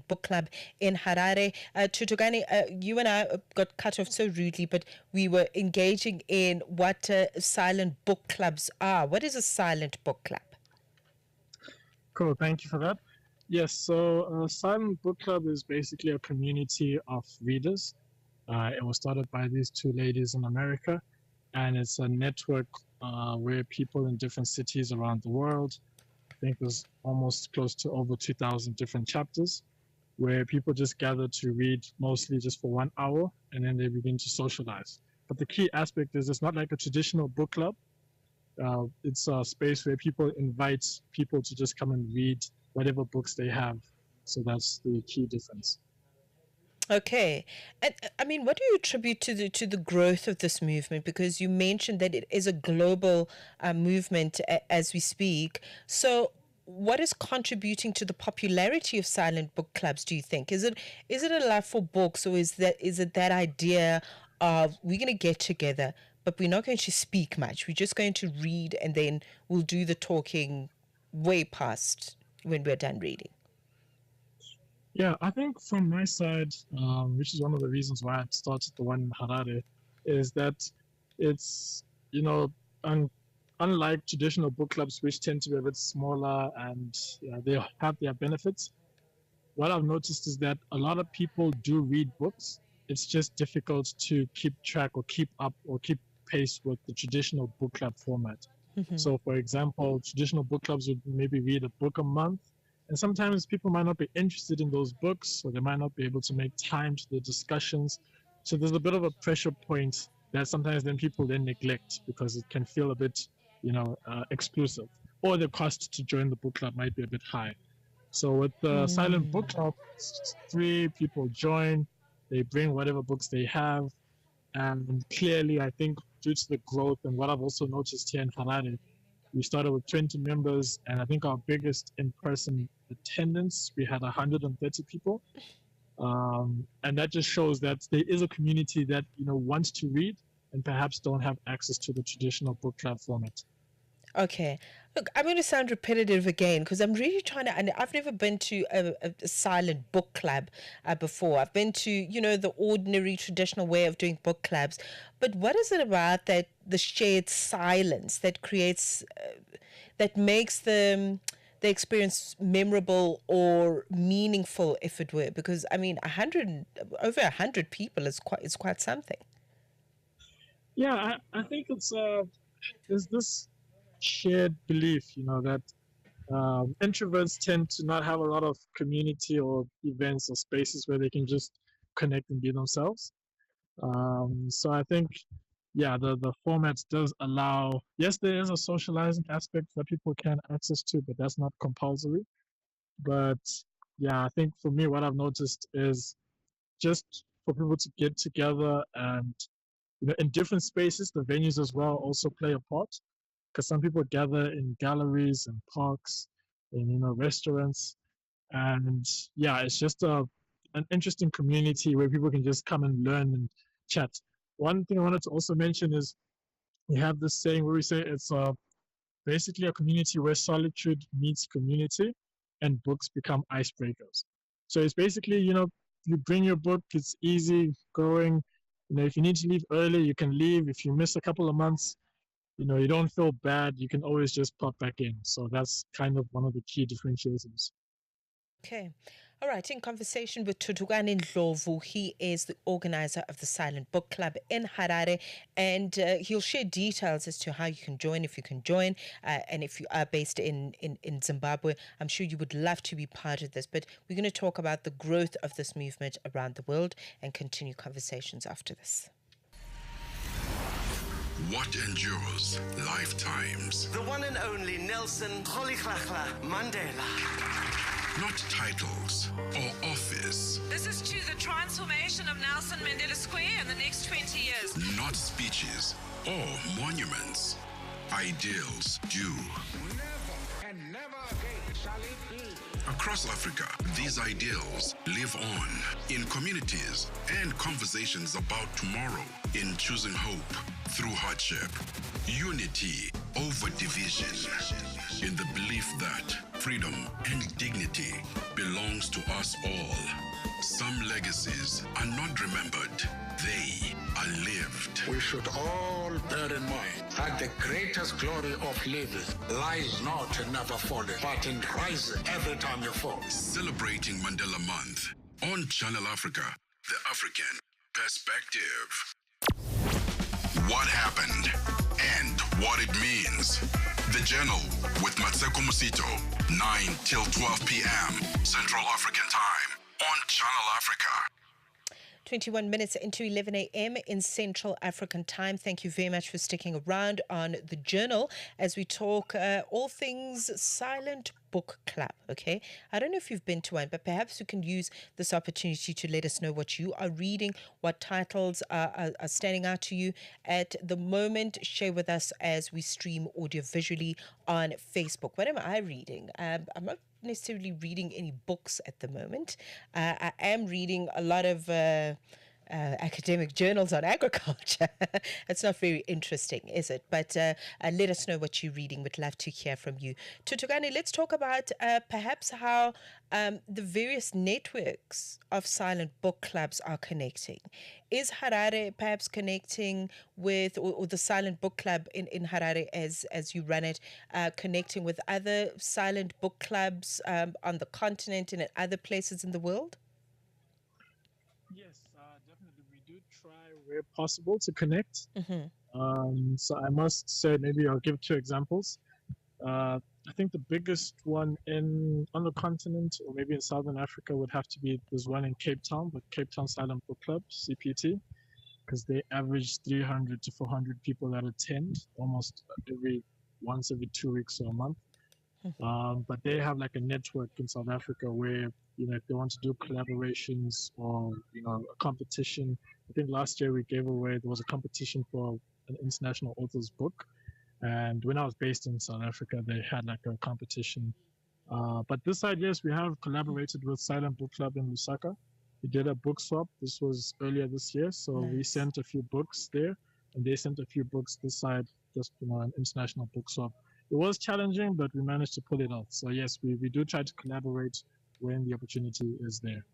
Book Club in Harare. Thuthukani, you and I got cut off so rudely, but we were engaging in what silent book clubs are. What is a silent book club? Cool, thank you for that. Yes, so Silent Book Club is basically a community of readers. It was started by these two ladies in America, and it's a network where people in different cities around the world, I think there's almost close to over 2,000 different chapters, where people just gather to read mostly just for 1 hour, and then they begin to socialize. But the key aspect is it's not like a traditional book club. It's a space where people invite people to just come and read whatever books they have. So that's the key difference. Okay, and I mean, what do you attribute to the growth of this movement? Because you mentioned that it is a global movement as we speak. So, what is contributing to the popularity of silent book clubs? Do you think is it a love for books, or is it that idea of we're going to get together, but we're not going to speak much. We're just going to read, and then we'll do the talking way past when we're done reading. Yeah, I think from my side, which is one of the reasons why I started the one in Harare, is that it's, unlike traditional book clubs, which tend to be a bit smaller and they have their benefits, what I've noticed is that a lot of people do read books. It's just difficult to keep track or keep up or keep pace with the traditional book club format. Mm-hmm. So, for example, traditional book clubs would maybe read a book a month. And sometimes people might not be interested in those books, or they might not be able to make time to the discussions. So there's a bit of a pressure point that sometimes then people then neglect because it can feel a bit, exclusive. Or the cost to join the book club might be a bit high. So with the Silent Book Club, 3 people join, they bring whatever books they have. And clearly, I think due to the growth and what I've also noticed here in Harare, we started with 20 members, and I think our biggest in-person attendance, we had 130 people. And that just shows that there is a community that, wants to read and perhaps don't have access to the traditional book club format. Okay. Look, I'm going to sound repetitive again because I'm really trying to, and I've never been to a silent book club before. I've been to, the ordinary traditional way of doing book clubs. But what is it about that the shared silence that creates, that makes the experience memorable or meaningful, if it were? Because, I mean, over 100 people is quite something. Yeah, I think it's there's this shared belief, that introverts tend to not have a lot of community or events or spaces where they can just connect and be themselves. So I think, the format does allow, yes, there is a socializing aspect that people can access to, but that's not compulsory. But I think for me, what I've noticed is just for people to get together and, in different spaces, the venues as well also play a part. Because some people gather in galleries and parks, in restaurants, and it's just an interesting community where people can just come and learn and chat. One thing I wanted to also mention is we have this saying where we say it's basically a community where solitude meets community, and books become icebreakers. So it's basically you bring your book, it's easy going. If you need to leave early, you can leave. If you miss a couple of months, you don't feel bad. You can always just pop back in. So that's kind of one of the key differentiators. Okay. All right. In conversation with Thuthukani Ndlovu, he is the organizer of the Silent Book Club in Harare, and he'll share details as to how you can join, if you can join, and if you are based in Zimbabwe, I'm sure you would love to be part of this. But we're going to talk about the growth of this movement around the world and continue conversations after this. What endures lifetimes? The one and only Nelson Rolihlahla Mandela. Not titles or office. This is to the transformation of Nelson Mandela Square in the next 20 years. Not speeches or monuments. Ideals do. Never and never again shall it be. Across Africa, these ideals live on in communities and conversations about tomorrow, in choosing hope through hardship, unity over division, in the belief that freedom, and dignity belongs to us all. Some legacies are not remembered, they are lived. We should all bear in mind that the greatest glory of living lies not in never falling, but in rising every time you fall. Celebrating Mandela Month on Channel Africa, the African perspective. What happened and what it means. The Journal with Mmatsheko Mosito, 9 till 12 p.m. Central African Time on Channel Africa. 21 minutes into 11 a.m. in Central African Time. Thank you very much for sticking around on The Journal as we talk all things Silent Book Club, okay? I don't know if you've been to one, but perhaps you can use this opportunity to let us know what you are reading, what titles are standing out to you at the moment. Share with us as we stream audio visually on Facebook. What am I reading? I'm not necessarily reading any books at the moment. I am reading a lot of academic journals on agriculture. It's not very interesting, is it? But let us know what you're reading. We'd love to hear from you. Thuthukani, let's talk about perhaps how the various networks of silent book clubs are connecting. Is Harare perhaps connecting with, or the Silent Book Club in Harare as you run it, connecting with other silent book clubs on the continent and at other places in the world? Yes, definitely. We do try where possible to connect. So I must say, maybe I'll give two examples. I think the biggest one on the continent, or maybe in Southern Africa, would have to be there's one in Cape Town, with Cape Town Silent Book Club (CPT), because they average 300 to 400 people that attend almost once every 2 weeks or a month. But they have like a network in South Africa where, if they want to do collaborations or, a competition. I think last year there was a competition for an international author's book. And when I was based in South Africa, they had like a competition. But this side, yes, we have collaborated with Silent Book Club in Lusaka. We did a book swap. This was earlier this year. So we Nice. sent a few books there, and they sent a few books this side, just, an international book swap. It was challenging, but we managed to pull it off. So yes, we do try to collaborate when the opportunity is there.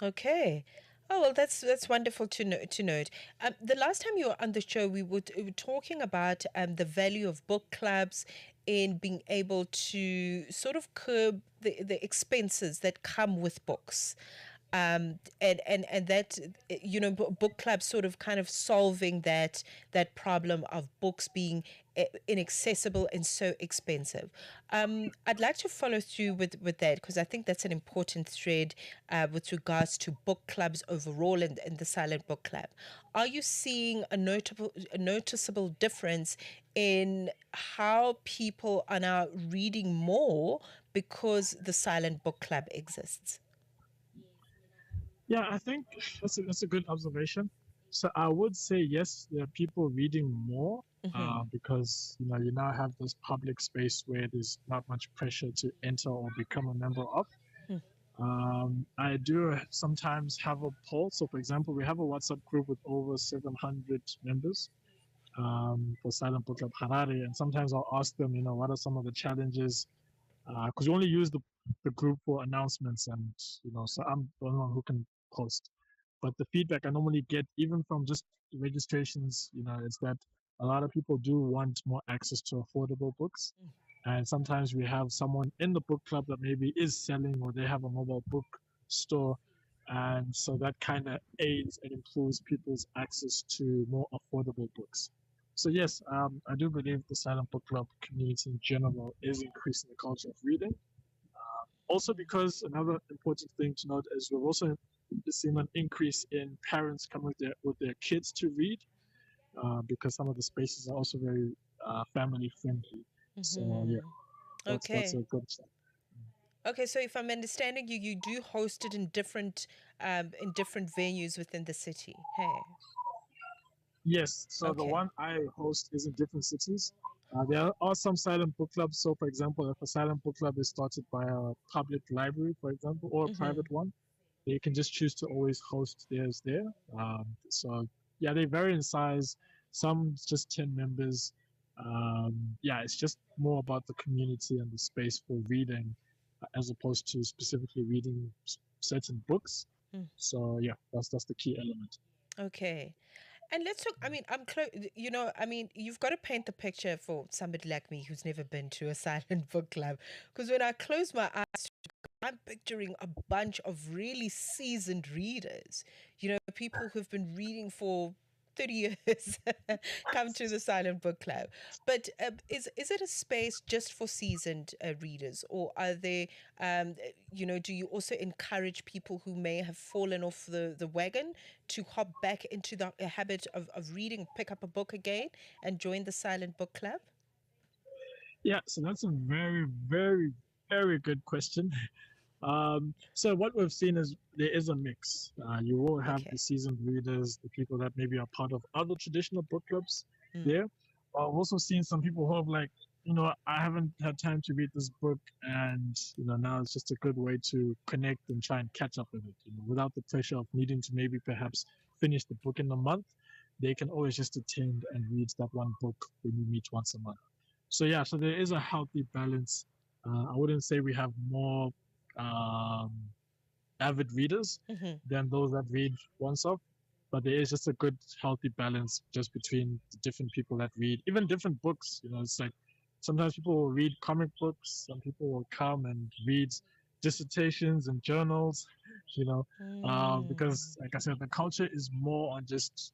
Okay. Oh well, that's wonderful to note. The last time you were on the show, we were talking about the value of book clubs in being able to sort of curb the expenses that come with books. And that book clubs sort of kind of solving that problem of books being inaccessible and so expensive. I'd like to follow through with that because I think that's an important thread with regards to book clubs overall and the Silent Book Club. Are you seeing a noticeable difference in how people are now reading more because the Silent Book Club exists? Yeah, I think that's a good observation. So I would say yes, there are people reading more because you now have this public space where there's not much pressure to enter or become a member of. I do sometimes have a poll. So, for example, we have a WhatsApp group with over 700 members for Silent Book Club Harare, and sometimes I'll ask them, what are some of the challenges? Because we only use the group for announcements, and so I'm the only one who can post. But the feedback I normally get, even from just registrations, is that a lot of people do want more access to affordable books. And sometimes we have someone in the book club that maybe is selling, or they have a mobile book store. And so that kind of aids and improves people's access to more affordable books. So yes, I do believe the Silent Book Club community in general is increasing the culture of reading. Also, because another important thing to note is we've also seen an increase in parents coming with their kids to read, because some of the spaces are also very family friendly. So yeah, that's Okay. a good step. Okay, so if I'm understanding you, you do host it in different venues within the city. Hey. Yes, so the Okay. one I host is in different cities. There are some silent book clubs. So, for example, if a silent book club is started by a public library, for example, or a private one, you can just choose to always host theirs there. So, yeah, they vary in size. Some just 10 members. Yeah, it's just more about the community and the space for reading, as opposed to specifically reading certain books. Mm. So yeah, that's the key element. Okay. And let's talk. I mean, I mean, you've got to paint the picture for somebody like me who's never been to a silent book club. Because when I close my eyes, I'm picturing a bunch of really seasoned readers, people who've been reading for 30 years come to the Silent Book Club. But is it a space just for seasoned readers, or are they, do you also encourage people who may have fallen off the wagon to hop back into the habit of reading, pick up a book again, and join the Silent Book Club? Yeah, so that's a very, very, very good question. So what we've seen is there is a mix. You will have the Okay. seasoned readers, the people that maybe are part of other traditional book clubs Mm. there. I've also seen some people who have like, I haven't had time to read this book, and now it's just a good way to connect and try and catch up with it. Without the pressure of needing to maybe perhaps finish the book in a month, they can always just attend and read that one book when you meet once a month. So yeah, so there is a healthy balance. I wouldn't say we have more um, avid readers Mm-hmm. than those that read once off, but there is just a good healthy balance just between the different people that read, even different books. It's like sometimes people will read comic books, some people will come and read dissertations and journals, you know, Mm. because like I said, the culture is more on just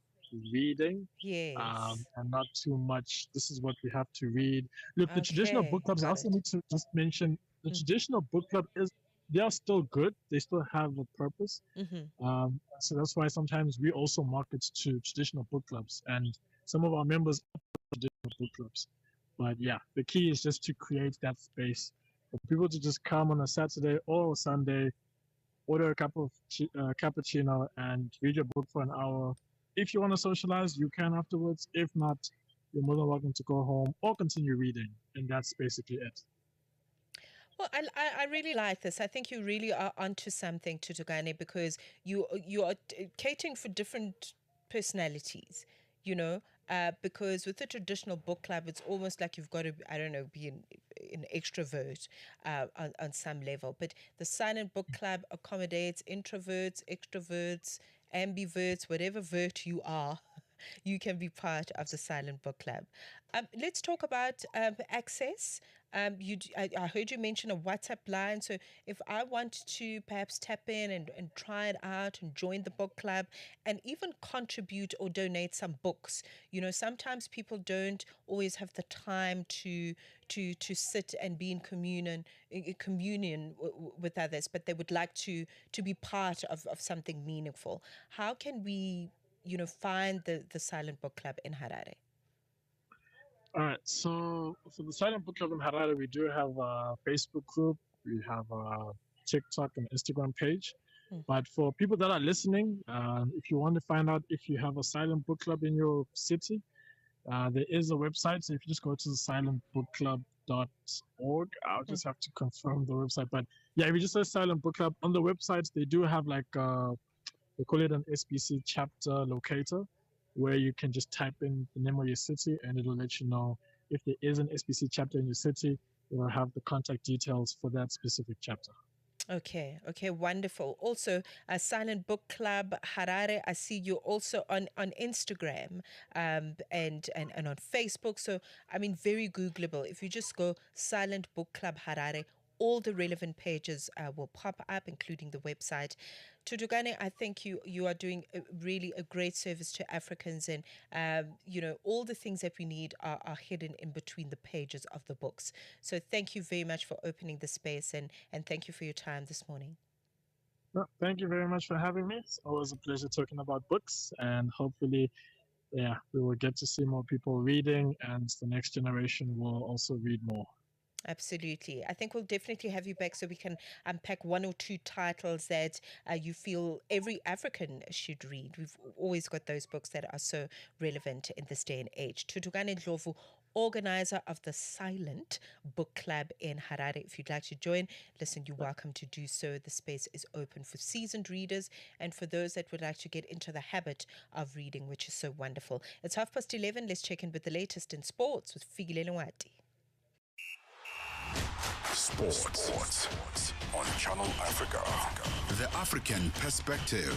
reading, Yes. and not too much. This is what we have to read. Look, the traditional book Okay. clubs. I Got also it. need to just mention the Mm. traditional book club is they are still good. They still have a purpose. Mm-hmm. So that's why sometimes we also market to traditional book clubs, and some of our members are traditional book clubs. But yeah, the key is just to create that space for people to just come on a Saturday or a Sunday, order a cup of cappuccino, and read your book for an hour. If you want to socialize, you can afterwards. If not, you're more than welcome to go home or continue reading, and that's basically it. Well, I really like this. I think you really are onto something, Tutugane, because you are catering for different personalities, you know. Because with the traditional book club, it's almost like you've got to, I don't know, be an extrovert on some level. But the silent book club accommodates introverts, extroverts, ambiverts, whatever vert you are. You can be part of the Silent Book Club. Let's talk about access. I heard you mention a WhatsApp line. So if I want to perhaps tap in and try it out and join the book club and even contribute or donate some books, sometimes people don't always have the time to sit and be in communion with others, but they would like to be part of something meaningful. How can we find the Silent Book Club in Harare? All right. So for the Silent Book Club in Harare, we do have a Facebook group, we have a TikTok and Instagram page. Mm. But for people that are listening, if you want to find out if you have a silent book club in your city, there is a website. So if you just go to the silentbookclub.org, I'll Mm. just have to confirm the website. But yeah, if you just say Silent Book Club on the website, they do have like they call it an SBC chapter locator, where you can just type in the name of your city and it'll let you know if there is an SBC chapter in your city. It will have the contact details for that specific chapter. Okay, okay, wonderful. Also, Silent Book Club Harare. I see you also on Instagram, and on Facebook. So I mean, very Googleable. If you just go Silent Book Club Harare, all the relevant pages will pop up, including the website. Tutugane, I think you are doing really a great service to Africans, and all the things that we need are hidden in between the pages of the books. So thank you very much for opening the space, and thank you for your time this morning. Well, thank you very much for having me. It's always a pleasure talking about books, and hopefully, yeah, we will get to see more people reading, and the next generation will also read more. Absolutely. I think we'll definitely have you back so we can unpack one or two titles that you feel every African should read. We've always got those books that are so relevant in this day and age. Thuthukani Ndlovu, organizer of the Silent Book Club in Harare. If you'd like to join, listen, you're welcome to do so. The space is open for seasoned readers and for those that would like to get into the habit of reading, which is so wonderful. It's 11:30. Let's check in with the latest in sports with Figile Nwati. Sports on Channel Africa. The African Perspective.